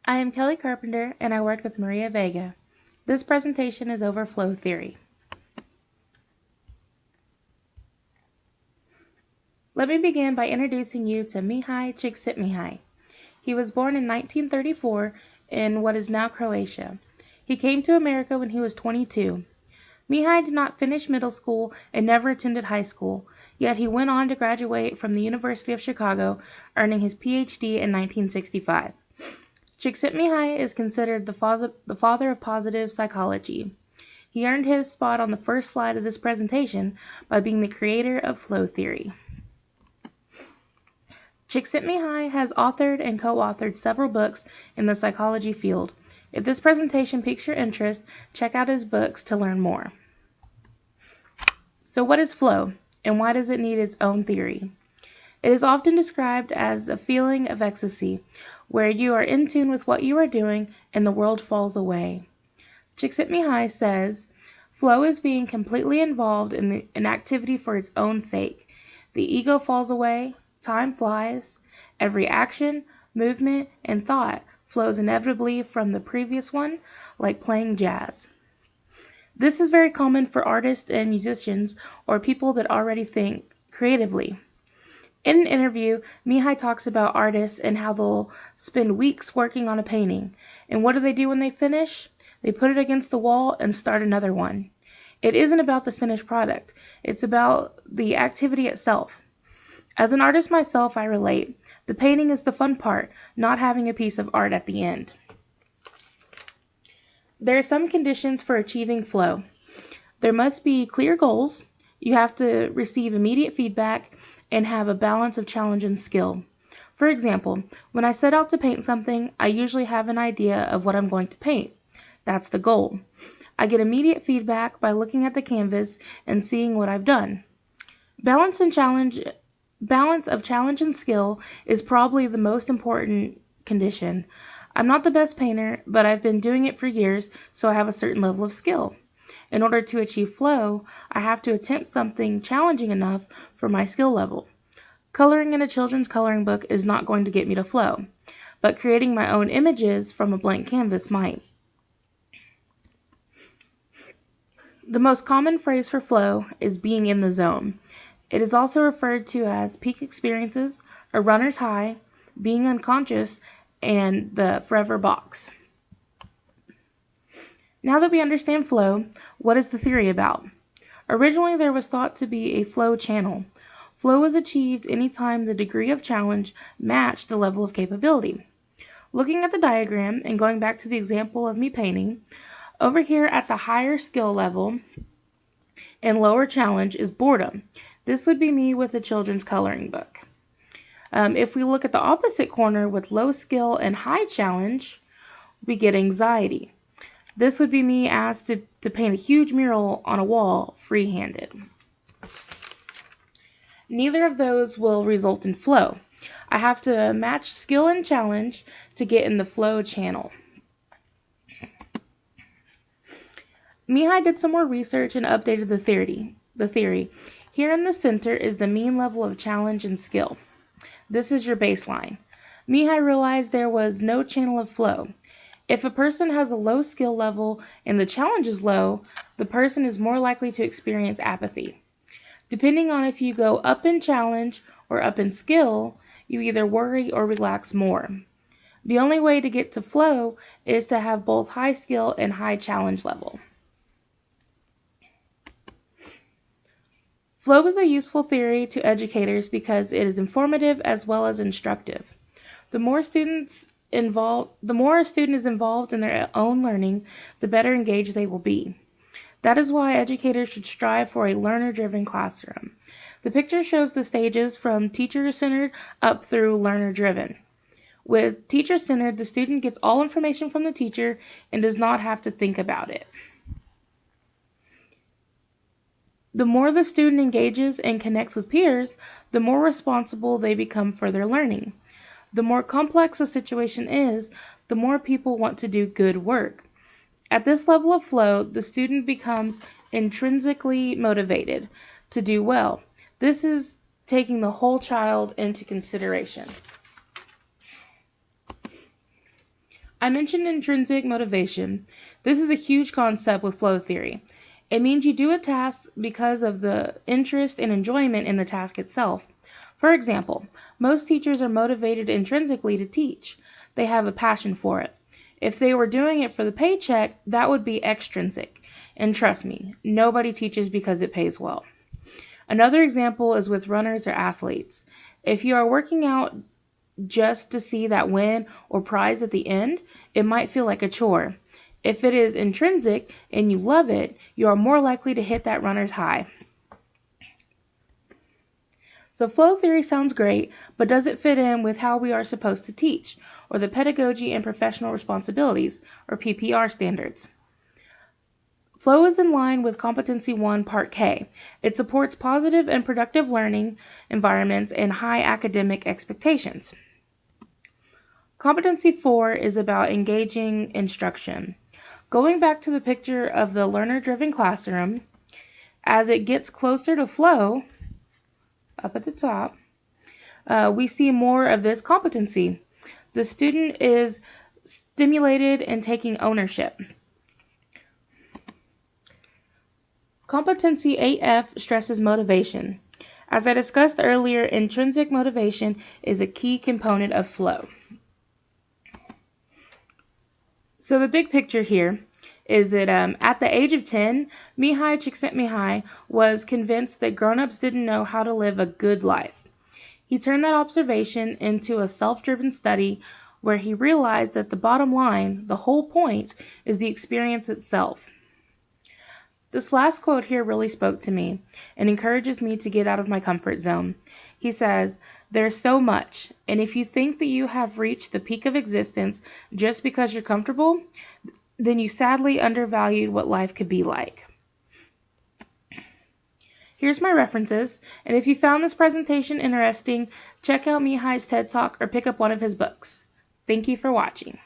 I am Kelly Carpenter, and I work with Maria Vega. This presentation is over flow theory. Let me begin by introducing you to Mihaly Csikszentmihalyi. He was born in 1934 in what is now Croatia. He came to America when he was 22. Mihaly did not finish middle school and never attended high school, yet he went on to graduate from the University of Chicago, earning his PhD in 1965. Csikszentmihalyi is considered the father of positive psychology. He earned his spot on the first slide of this presentation by being the creator of flow theory. Csikszentmihalyi has authored and co-authored several books in the psychology field. If this presentation piques your interest, check out his books to learn more. So what is flow, and why does it need its own theory? It is often described as a feeling of ecstasy, where you are in tune with what you are doing and the world falls away. Csikszentmihalyi says, flow is being completely involved in an activity for its own sake. The ego falls away, time flies, every action, movement, and thought flows inevitably from the previous one, like playing jazz. This is very common for artists and musicians or people that already think creatively. In an interview, Mihaly talks about artists and how they'll spend weeks working on a painting. And what do they do when they finish? They put it against the wall and start another one. It isn't about the finished product. It's about the activity itself. As an artist myself, I relate. The painting is the fun part, not having a piece of art at the end. There are some conditions for achieving flow. There must be clear goals. You have to receive immediate feedback and have a balance of challenge and skill. For example, when I set out to paint something, I usually have an idea of what I'm going to paint. That's the goal. I get immediate feedback by looking at the canvas and seeing what I've done. Balance of challenge and skill is probably the most important condition. I'm not the best painter, but I've been doing it for years, so I have a certain level of skill. In order to achieve flow, I have to attempt something challenging enough for my skill level. Coloring in a children's coloring book is not going to get me to flow, but creating my own images from a blank canvas might. The most common phrase for flow is being in the zone. It is also referred to as peak experiences, a runner's high, being unconscious, and the forever box. Now that we understand flow, what is the theory about? Originally, there was thought to be a flow channel. Flow is achieved anytime the degree of challenge matched the level of capability. Looking at the diagram and going back to the example of me painting, over here at the higher skill level and lower challenge is boredom. This would be me with a children's coloring book. If we look at the opposite corner with low skill and high challenge, we get anxiety. This would be me asked to paint a huge mural on a wall free-handed. Neither of those will result in flow. I have to match skill and challenge to get in the flow channel. Mihaly did some more research and updated the theory. Here in the center is the mean level of challenge and skill. This is your baseline. Mihaly realized there was no channel of flow. If a person has a low skill level and the challenge is low, the person is more likely to experience apathy. Depending on if you go up in challenge or up in skill, you either worry or relax more. The only way to get to flow is to have both high skill and high challenge level. Flow is a useful theory to educators because it is informative as well as instructive. The more a student is involved in their own learning, the better engaged they will be. That is why educators should strive for a learner-driven classroom. The picture shows the stages from teacher-centered up through learner-driven. With teacher-centered, the student gets all information from the teacher and does not have to think about it. The more the student engages and connects with peers, the more responsible they become for their learning. The more complex a situation is, the more people want to do good work. At this level of flow, the student becomes intrinsically motivated to do well. This is taking the whole child into consideration. I mentioned intrinsic motivation. This is a huge concept with flow theory. It means you do a task because of the interest and enjoyment in the task itself. For example, most teachers are motivated intrinsically to teach. They have a passion for it. If they were doing it for the paycheck, that would be extrinsic. And trust me, nobody teaches because it pays well. Another example is with runners or athletes. If you are working out just to see that win or prize at the end, it might feel like a chore. If it is intrinsic and you love it, you are more likely to hit that runner's high. So flow theory sounds great, but does it fit in with how we are supposed to teach, or the pedagogy and professional responsibilities, or PPR standards? Flow is in line with Competency 1 Part K. It supports positive and productive learning environments and high academic expectations. Competency 4 is about engaging instruction. Going back to the picture of the learner-driven classroom, as it gets closer to flow, up at the top, we see more of this competency. The student is stimulated and taking ownership. Competency 8F stresses motivation. As I discussed earlier, intrinsic motivation is a key component of flow. So the big picture here is that at the age of 10, Mihaly Csikszentmihalyi was convinced that grown-ups didn't know how to live a good life. He turned that observation into a self-driven study where he realized that the bottom line, the whole point, is the experience itself. This last quote here really spoke to me and encourages me to get out of my comfort zone. He says, "There's so much, and if you think that you have reached the peak of existence just because you're comfortable, then you sadly undervalued what life could be like." Here's my references, and if you found this presentation interesting, check out Mihaly's TED Talk or pick up one of his books. Thank you for watching.